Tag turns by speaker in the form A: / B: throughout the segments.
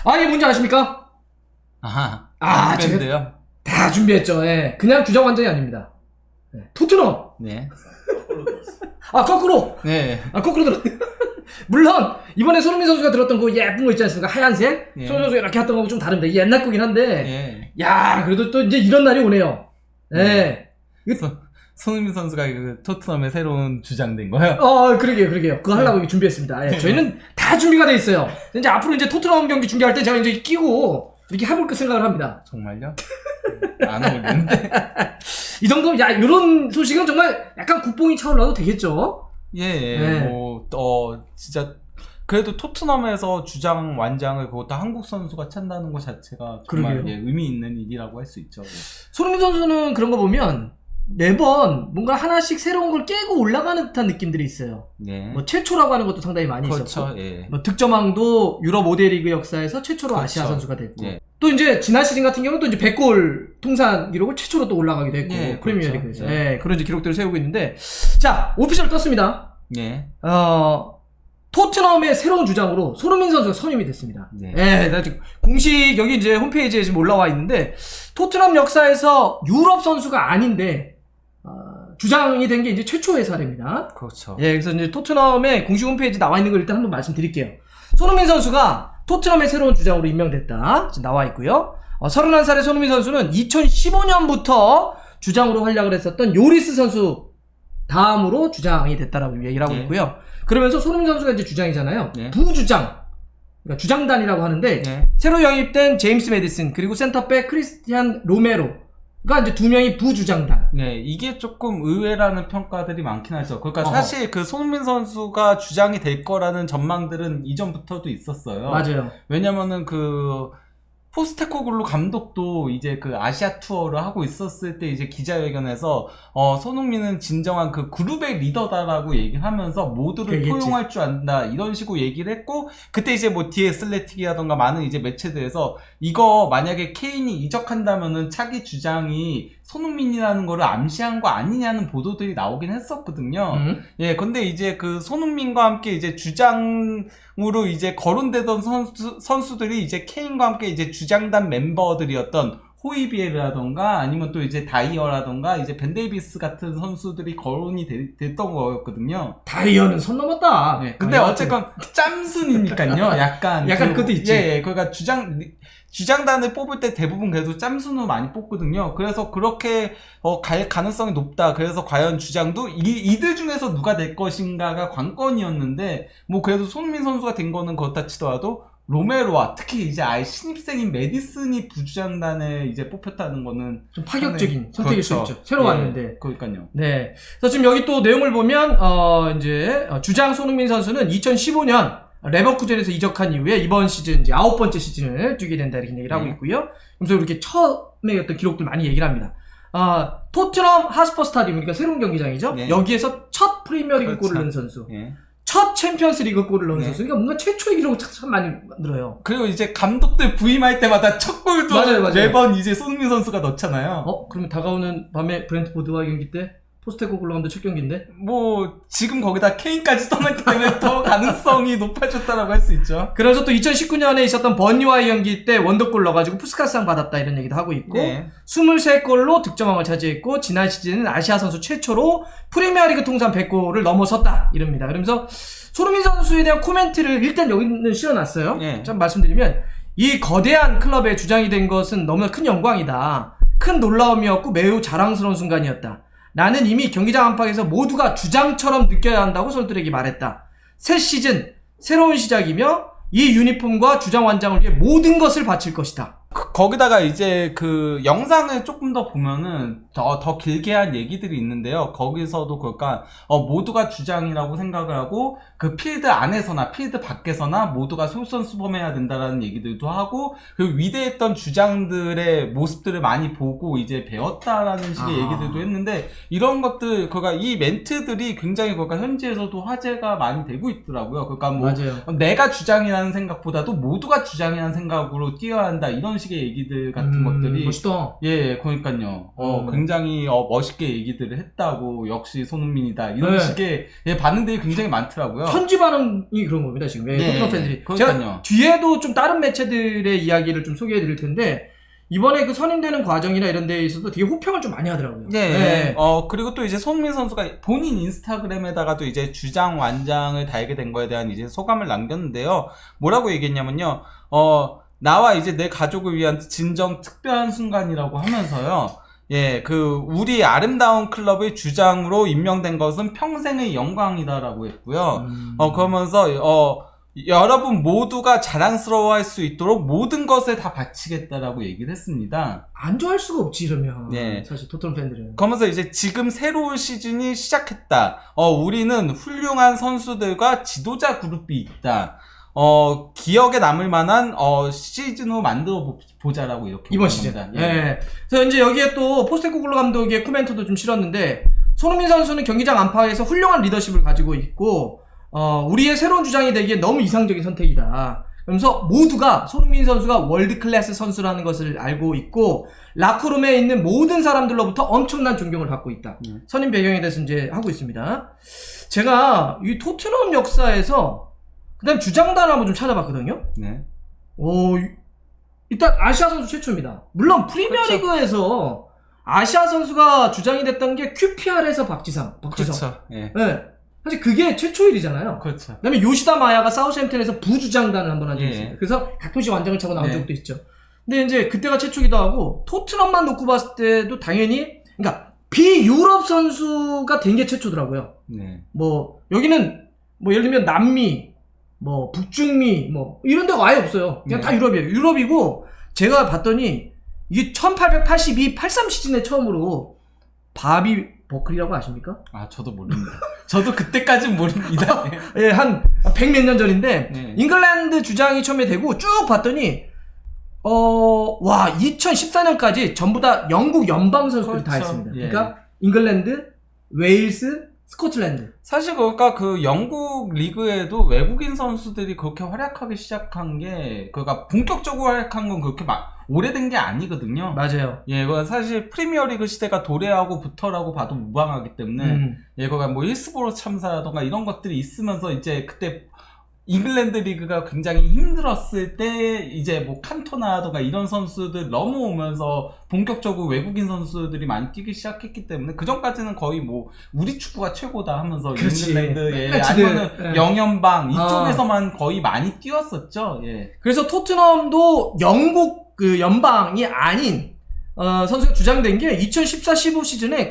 A: 아, 이게 뭔지 아십니까?
B: 아하.
A: 제가 다 준비했죠. 예. 그냥 주장 완전이 아닙니다. 네. 토트넘.
B: 네.
A: 거꾸로.
B: 네.
A: 거꾸로 들었. 물론 이번에 손흥민 선수가 들었던 그 예쁜 거 있지 않습니까? 하얀색.
B: 예.
A: 손흥민 선수가 이렇게 했던 거하고 좀 다릅니다. 이게 옛날 거긴 한데.
B: 예.
A: 야, 그래도 또 이제 이런 날이 오네요. 예.
B: 손흥민 선수가 그 토트넘의 새로운 주장된 거예요?
A: 그러게요. 그거 하려고 준비했습니다. 예. 저희는 다 준비가 돼 있어요. 이제 앞으로 이제 토트넘 경기 중계할 때 제가 이제 끼고 이렇게 해볼 생각을 합니다.
B: 정말요? 안 어울리는데?
A: 이 정도면, 이런 소식은 정말 약간 국뽕이 차올라도 되겠죠?
B: 예. 진짜, 그래도 토트넘에서 주장 완장을 그것도 한국 선수가 찬다는 것 자체가 정말 의미 있는 일이라고 할 수 있죠.
A: 손흥민 선수는 그런 거 보면 매번 뭔가 하나씩 새로운 걸 깨고 올라가는 듯한 느낌들이 있어요.
B: 네.
A: 뭐 최초라고 하는 것도 상당히 많이 있었고,
B: 예.
A: 뭐 득점왕도 유럽 5대 리그 역사에서 최초로 아시아 선수가 됐고,
B: 예.
A: 또 이제 지난 시즌 같은 경우는 또 이제 100골 통산 기록을 최초로 또 올라가기도 했고, 프리미어 리그에서 그런 이제 기록들을 세우고 있는데, 자, 오피셜 떴습니다.
B: 예.
A: 토트넘의 새로운 주장으로 손흥민 선수가 선임이 됐습니다. 나 지금 공식 여기 이제 홈페이지에 지금 올라와 있는데, 토트넘 역사에서 유럽 선수가 아닌데 주장이 된 게 이제 최초의 사례입니다.
B: 그렇죠.
A: 그래서 이제 토트넘의 공식 홈페이지 나와 있는 걸 일단 한번 말씀드릴게요. 손흥민 선수가 토트넘의 새로운 주장으로 임명됐다. 지금 나와 있고요. 31살의 손흥민 선수는 2015년부터 주장으로 활약을 했었던 요리스 선수 다음으로 주장이 됐다라고 얘기를 하고 있고요. 그러면서 손흥민 선수가 이제 주장이잖아요. 부주장, 그러니까 주장단이라고 하는데 새로 영입된 제임스 메디슨 그리고 센터백 크리스티안 로메로가 이제 두 명이 부주장단.
B: 이게 조금 의외라는 평가들이 많긴 하죠. 그러니까 사실 그 손흥민 선수가 주장이 될 거라는 전망들은 이전부터도 있었어요.
A: 맞아요.
B: 왜냐면은 그 포스테코글루 감독도 이제 그 아시아 투어를 하고 있었을 때 이제 기자회견에서 손흥민은 진정한 그 그룹의 리더다라고 얘기를 하면서 모두를 포용할 줄 안다 이런 식으로 얘기를 했고, 그때 이제 뭐 디에 슬레틱이라던가 많은 이제 매체들에서 이거 만약에 케인이 이적한다면은 차기 주장이 손흥민이라는 거를 암시한 거 아니냐는 보도들이 나오긴 했었거든요. 근데 이제 그 손흥민과 함께 이제 주장으로 이제 거론되던 선수들이 이제 케인과 함께 이제 주장단 멤버들이었던 호이비에르라던가 아니면 또 이제 다이어라던가 이제 벤 데이비스 같은 선수들이 거론이 됐던 거였거든요.
A: 다이어는 선 넘었다.
B: 근데 어쨌건 짬순이니까요. 약간
A: 그것도 있지.
B: 그러니까 주장단을 뽑을 때 대부분 그래도 짬순으로 많이 뽑거든요. 그래서 그렇게 갈 가능성이 높다. 그래서 과연 주장도 이들 중에서 누가 될 것인가가 관건이었는데, 뭐 그래도 손흥민 선수가 된 거는 그렇다 치더라도 로메로와 특히 이제 아예 신입생인 메디슨이 부주장단에 이제 뽑혔다는 거는
A: 좀 파격적인 선택일 수 있죠. 새로 왔는데.
B: 그러니까요.
A: 그래서 지금 여기 또 내용을 보면 이제 주장 손흥민 선수는 2015년 레버쿠젠에서 이적한 이후에 이번 시즌 이제 9번째 시즌을 뛰게 된다 이렇게 얘기를 하고 있고요. 그래서 이렇게 처음에 어떤 기록들 많이 얘기를 합니다. 토트넘 하스퍼 스타디움, 그러니까 새로운 경기장이죠. 여기에서 첫 프리미어리그 골을 넣은 선수. 첫 챔피언스 리그 골을 넣은 선수. 그러니까 뭔가 최초의 기록을 참 많이 만들어요.
B: 그리고 이제 감독들 부임할 때마다 첫 골도 매번 이제 손흥민 선수가 넣잖아요.
A: 그러면 다가오는 밤에 브렌트포드와 경기 때 포스테코글루 감독 첫 경기인데?
B: 뭐 지금 거기다 케인까지 떠났기 때문에 더 가능성이 높아졌다라고 할 수 있죠.
A: 그래서 또 2019년에 있었던 버니와의 경기 때 원더골 넣어가지고 푸스카스상 받았다 이런 얘기도 하고 있고, 23골로 득점왕을 차지했고 지난 시즌은 아시아 선수 최초로 프리미어리그 통산 100골을 넘어섰다 이럽니다. 그러면서 손흥민 선수에 대한 코멘트를 일단 여기는 실어놨어요. 좀 말씀드리면, 이 거대한 클럽의 주장이 된 것은 너무나 큰 영광이다. 큰 놀라움이었고 매우 자랑스러운 순간이었다. 나는 이미 경기장 안팎에서 모두가 주장처럼 느껴야 한다고 선수들에게 말했다. 새 시즌, 새로운 시작이며 이 유니폼과 주장 완장을 위해 모든 것을 바칠 것이다.
B: 거기다가 이제 그 영상을 조금 더 보면은 더 길게 한 얘기들이 있는데요. 거기서도 그러니까 모두가 주장이라고 생각을 하고 그 필드 안에서나 필드 밖에서나 모두가 솔선수범해야 된다라는 얘기들도 하고, 그리고 위대했던 주장들의 모습들을 많이 보고 이제 배웠다라는 식의 얘기들도 했는데, 이런 것들 그러니까 이 멘트들이 굉장히 그러니까 현지에서도 화제가 많이 되고 있더라고요. 그러니까 뭐 내가 주장이라는 생각보다도 모두가 주장이라는 생각으로 뛰어야 한다 이런 식의 얘기들 같은 것들이
A: 멋있다.
B: 예, 그러니까요. 굉장히 멋있게 얘기들을 했다고 역시 손흥민이다 이런
A: 네.
B: 식의 예, 반응들이 굉장히 많더라고요.
A: 현지 반응이 그런 겁니다 지금. 토트넘 팬들이.
B: 그러니까요.
A: 제가 뒤에도 좀 다른 매체들의 이야기를 좀 소개해드릴 텐데 이번에 그 선임되는 과정이나 이런 데에 있어서 되게 호평을 좀 많이 하더라고요.
B: 예.
A: 네.
B: 그리고 또 이제 손흥민 선수가 본인 인스타그램에다가도 이제 주장 완장을 달게 된 거에 대한 이제 소감을 남겼는데요. 뭐라고 얘기했냐면요. 나와 이제 내 가족을 위한 진정 특별한 순간이라고 하면서요. 예, 우리 아름다운 클럽의 주장으로 임명된 것은 평생의 영광이다라고 했고요. 그러면서, 여러분 모두가 자랑스러워할 수 있도록 모든 것을 다 바치겠다라고 얘기를 했습니다.
A: 안 좋아할 수가 없지 이러면.
B: 네.
A: 사실 토트넘 팬들은.
B: 그러면서 이제 지금 새로운 시즌이 시작했다. 우리는 훌륭한 선수들과 지도자 그룹이 있다. 기억에 남을 만한 시즌으로 만들어 보자라고 이렇게
A: 이번 시즌.
B: 겁니다.
A: 예. 그래서 이제 여기에 또 포스테코글로 감독의 코멘트도 좀 실었는데 손흥민 선수는 경기장 안팎에서 훌륭한 리더십을 가지고 있고 우리의 새로운 주장이 되기에 너무 이상적인 선택이다. 그러면서 모두가 손흥민 선수가 월드 클래스 선수라는 것을 알고 있고 라커룸에 있는 모든 사람들로부터 엄청난 존경을 받고 있다. 선임 배경에 대해서 이제 하고 있습니다. 제가 이 토트넘 역사에서 그다음 주장단을 한번 좀 찾아봤거든요.
B: 네.
A: 일단 아시아 선수 최초입니다. 물론 프리미어리그에서 아시아 선수가 주장이 됐던 게 QPR에서 박지성.
B: 그렇죠. 예.
A: 네. 사실 그게 최초 일이잖아요.
B: 그렇죠.
A: 그다음에 요시다 마야가 사우스햄튼에서 부주장단을 한번 한 적이
B: 예.
A: 있습니다. 그래서 가끔씩 완장을 차고 나온
B: 네.
A: 적도 있죠. 근데 이제 그때가 최초기도 하고 토트넘만 놓고 봤을 때도 당연히 그러니까 비유럽 선수가 된 게 최초더라고요.
B: 네.
A: 여기는 예를 들면 남미 북중미 이런 데가 아예 없어요. 그냥
B: 네.
A: 다 유럽이에요. 유럽이고 제가 봤더니 이게 1882, 83 시즌에 처음으로 바비 버클이라고 아십니까?
B: 저도 모릅니다. 저도 그때까진 모릅니다.
A: 예, 한 100몇 년 전인데
B: 네.
A: 잉글랜드 주장이 처음에 되고 쭉 봤더니 2014년까지 전부 다 영국 연방 선수들이 다
B: 그렇죠.
A: 했습니다.
B: 예.
A: 그러니까 잉글랜드, 웨일스, 스코틀랜드.
B: 사실 그러니까 영국 리그에도 외국인 선수들이 그렇게 활약하기 시작한 게 그러니까 본격적으로 활약한 건 그렇게 오래된 게 아니거든요.
A: 맞아요.
B: 예, 그건 사실 프리미어리그 시대가 도래하고부터라고 봐도 무방하기 때문에 예, 그러니까 힐스보로 참사라던가 이런 것들이 있으면서 이제 그때 잉글랜드 리그가 굉장히 힘들었을 때 이제 칸토나라던가 이런 선수들 넘어오면서 본격적으로 외국인 선수들이 많이 뛰기 시작했기 때문에 그 전까지는 거의 우리 축구가 최고다 하면서
A: 그렇지.
B: 잉글랜드
A: 매치들.
B: 아니면은 영연방 이쪽에서만 거의 많이 뛰었었죠. 예.
A: 그래서 토트넘도 영국 연방이 아닌 선수가 주장된 게 2014-15 시즌에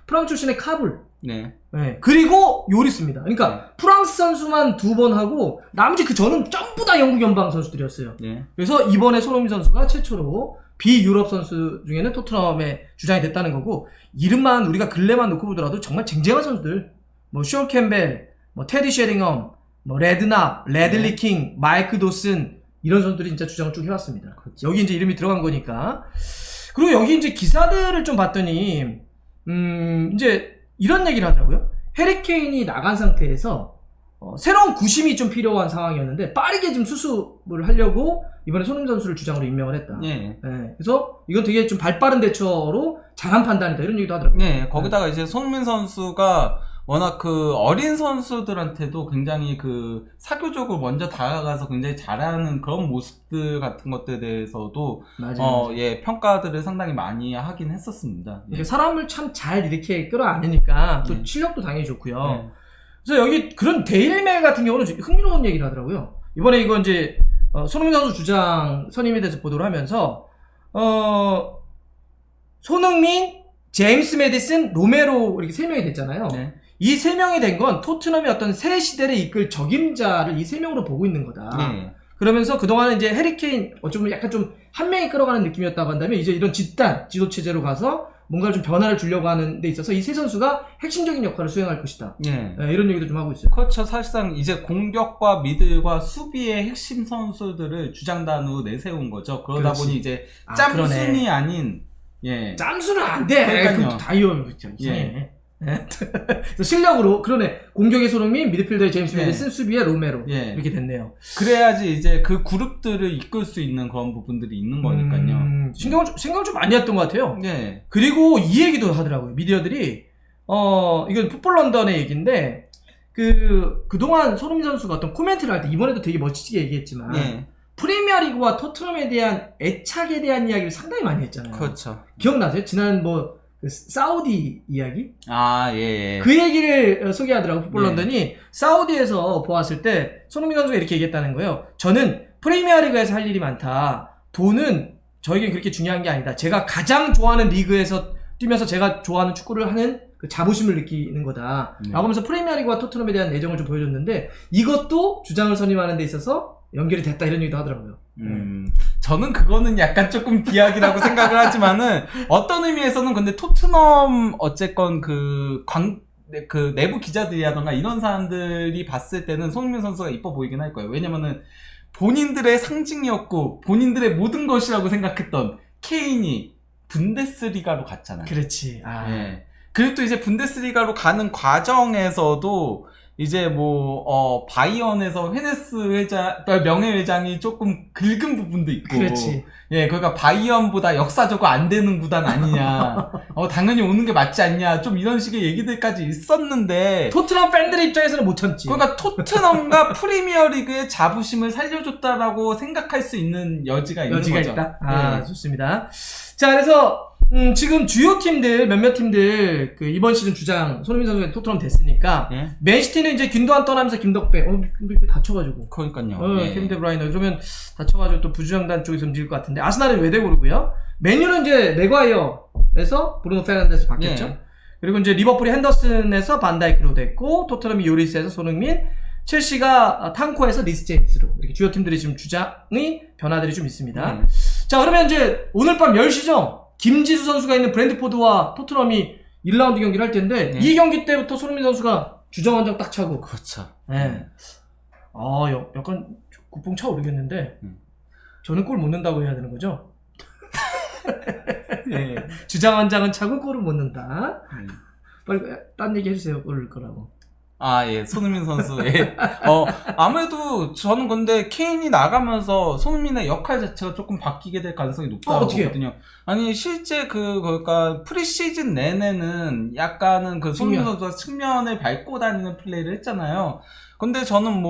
A: 프랑스 출신의 카불.
B: 네.
A: 네. 그리고 요리스입니다. 그러니까 프랑스 선수만 2번 하고 나머지 저는 전부 다 영국 연방 선수들이었어요.
B: 네.
A: 그래서 이번에 손흥민 선수가 최초로 비유럽 선수 중에는 토트넘의 주장이 됐다는 거고 이름만 우리가 근래만 놓고 보더라도 정말 쟁쟁한 선수들 숀 캠벨, 테디 쉐링엄, 레드납, 레들리 킹, 마이크 도슨 이런 선수들이 진짜 주장을 쭉 해왔습니다.
B: 그렇죠.
A: 여기 이제 이름이 들어간 거니까. 그리고 여기 이제 기사들을 좀 봤더니 이제 이런 얘기를 하더라고요. 해리 케인이 나간 상태에서 새로운 구심이 좀 필요한 상황이었는데 빠르게 좀 수습을 하려고 이번에 손흥민 선수를 주장으로 임명을 했다.
B: 예.
A: 네, 그래서 이건 되게 좀 발빠른 대처로 잘한 판단이다 이런 얘기도 하더라고요.
B: 네, 거기다가 이제 손흥민 선수가 워낙 어린 선수들한테도 굉장히 사교적으로 먼저 다가가서 굉장히 잘하는 그런 모습들 같은 것들에 대해서도
A: 맞아요.
B: 예, 평가들을 상당히 많이 하긴 했었습니다. 예.
A: 사람을 참 잘 이렇게 끌어안으니까 또 실력도 당연히 좋고요.
B: 네.
A: 그래서 여기 그런 데일리메일 같은 경우는 흥미로운 얘기를 하더라고요. 이번에 이거 이제 손흥민 선수 주장 선임에 대해서 보도를 하면서 손흥민, 제임스 매디슨, 로메로 이렇게 3명이 됐잖아요.
B: 네.
A: 이 3명이 된 건 토트넘의 어떤 새 시대를 이끌 적임자를 이 3명으로 보고 있는 거다.
B: 네.
A: 그러면서 그동안은 이제 해리케인 어쩌면 약간 좀 한 명이 끌어가는 느낌이었다고 한다면 이제 이런 집단 지도체제로 가서 뭔가 좀 변화를 주려고 하는 데 있어서 이 세 선수가 핵심적인 역할을 수행할 것이다.
B: 네.
A: 네, 이런 얘기도 좀 하고 있어요.
B: 그렇죠. 사실상 이제 공격과 미들과 수비의 핵심 선수들을 주장단으로 내세운 거죠. 그러다
A: 그렇지.
B: 보니 이제
A: 그러네.
B: 짬순이 아닌 예.
A: 짬수는 안 돼.
B: 그러니까요.
A: 다이어 이상해.
B: 예.
A: 예. 그래서 실력으로 그러네. 공격의 손흥민, 미드필더의 제임스
B: 네.
A: 메디슨, 수비의 로메로
B: 예.
A: 이렇게 됐네요.
B: 그래야지 이제 그 그룹들을 이끌 수 있는 그런 부분들이 있는 거니까요.
A: 생각을 좀 많이 했던 것 같아요.
B: 네.
A: 그리고 이 얘기도 하더라고요. 미디어들이 이건 풋볼 런던의 얘기인데 그동안 손흥민 선수가 어떤 코멘트를 할 때 이번에도 되게 멋지게 얘기했지만
B: 네.
A: 프리미어리그와 토트넘에 대한 애착에 대한 이야기를 상당히 많이 했잖아요.
B: 그렇죠.
A: 기억나세요? 지난 그 사우디 이야기?
B: 아, 예.
A: 그 얘기를 소개하더라고 풋볼
B: 예.
A: 런던이. 사우디에서 보았을 때 손흥민 선수가 이렇게 얘기했다는 거예요. 저는 프리미어리그에서 할 일이 많다. 돈은 저에게 그렇게 중요한 게 아니다. 제가 가장 좋아하는 리그에서 뛰면서 제가 좋아하는 축구를 하는 그 자부심을 느끼는 거다. 라고 하면서 프리미어리그와 토트넘에 대한 애정을 좀 보여줬는데 이것도 주장을 선임하는 데 있어서 연결이 됐다 이런 얘기도 하더라고요.
B: 저는 그거는 약간 조금 비약이라고 생각을 하지만은 어떤 의미에서는 근데 토트넘 어쨌건 그 내부 기자들이라던가 이런 사람들이 봤을 때는 손흥민 선수가 이뻐 보이긴 할 거예요. 왜냐면은 본인들의 상징이었고 본인들의 모든 것이라고 생각했던 케인이 분데스리가로 갔잖아요.
A: 그렇지.
B: 예. 그리고 또 이제 분데스리가로 가는 과정에서도 이제 바이언에서 헤네스 명예회장이 조금 긁은 부분도 있고.
A: 그렇지.
B: 예, 그러니까 바이언보다 역사적으로 안 되는 구단 아니냐. 당연히 오는 게 맞지 않냐. 좀 이런 식의 얘기들까지 있었는데.
A: 토트넘 팬들 입장에서는 못 참지.
B: 그러니까 토트넘과 프리미어리그의 자부심을 살려줬다라고 생각할 수 있는 여지가 있는 거죠.
A: 있다?
B: 네.
A: 좋습니다. 자, 그래서 지금 주요 팀들 몇몇 팀들 이번 시즌 주장 손흥민 선수가 토트넘 됐으니까
B: 예?
A: 맨시티는 이제 김도환 떠나면서 김덕배 김덕배 다쳐가지고
B: 그러니까요. 예.
A: 케빈 데브라이너 그러면 다쳐가지고 또 부주장단 쪽에서 움직일 것 같은데 아스날은 외대고르고요. 맨유는 이제 맥과이어에서 브루노 페르난데스 바뀌었죠.
B: 예.
A: 그리고 이제 리버풀이 핸더슨에서 반다이크로 됐고 토트넘이 요리스에서 손흥민, 첼시가 탕코에서 리스 제임스로 이렇게 주요 팀들이 지금 주장의 변화들이 좀 있습니다. 자, 그러면 이제 오늘 밤 10시죠. 김지수 선수가 있는 브랜드포드와 토트넘이 1라운드 경기를 할 텐데 이 경기 때부터 손흥민 선수가 주장 한 장 딱 차고.
B: 그렇죠.
A: 네. 약간 국뽕 차오르겠는데 저는 골 못 넣는다고 해야 되는 거죠?
B: 예.
A: 주장 한 장은 차고 골을 못 넣는다. 빨리 딴 얘기 해주세요. 골 넣을 거라고.
B: 아, 예. 손흥민 선수. 예. 아무래도 저는 근데 케인이 나가면서 손흥민의 역할 자체가 조금 바뀌게 될 가능성이 높다고 보거든요. 아니, 실제 그러니까 프리시즌 내내는 약간은 손흥민 선수가 측면을 밟고 다니는 플레이를 했잖아요. 근데 저는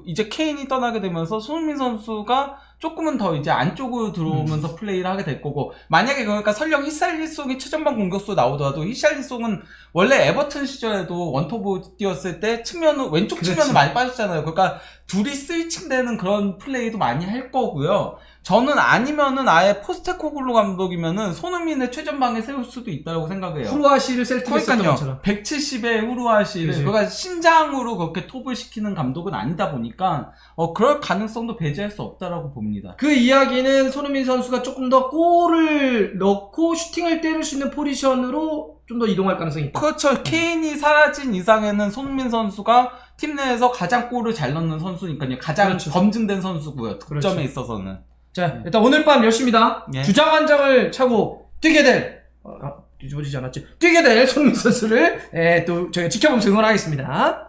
B: 이제 케인이 떠나게 되면서 손흥민 선수가 조금은 더 이제 안쪽으로 들어오면서 플레이를 하게 될 거고, 만약에 그러니까 설령 히샬리송이 최전방 공격수 나오더라도 히샬리송은 원래 에버튼 시절에도 원톱으로 뛰었을 때 왼쪽 측면을 많이 빠졌잖아요. 그러니까 둘이 스위칭되는 그런 플레이도 많이 할 거고요. 저는 아니면은 아예 포스테코글루 감독이면은 손흥민의 최전방에 세울 수도 있다고 생각해요.
A: 후루아시를 셀틱에 썼던 것처럼.
B: 170의 후루아시를 그러니까 신장으로 그렇게 톱을 시키는 감독은 아니다 보니까 그럴 가능성도 배제할 수 없다라고 봅니다.
A: 그 이야기는 손흥민 선수가 조금 더 골을 넣고 슈팅을 때릴 수 있는 포지션으로 좀 더 이동할 가능성이 있다.
B: 그렇죠. 케인이 사라진 이상에는 손흥민 선수가 팀 내에서 가장 골을 잘 넣는 선수니까요. 가장 검증된 선수고요. 득점에 있어서는.
A: 자, 일단 오늘 밤 10시입니다.
B: 예.
A: 주장 한 장을 차고 뛰게 될 뒤집어지지 않았지? 뛰게 될 손흥민 선수를 또 저희가 지켜보면서 응원하겠습니다.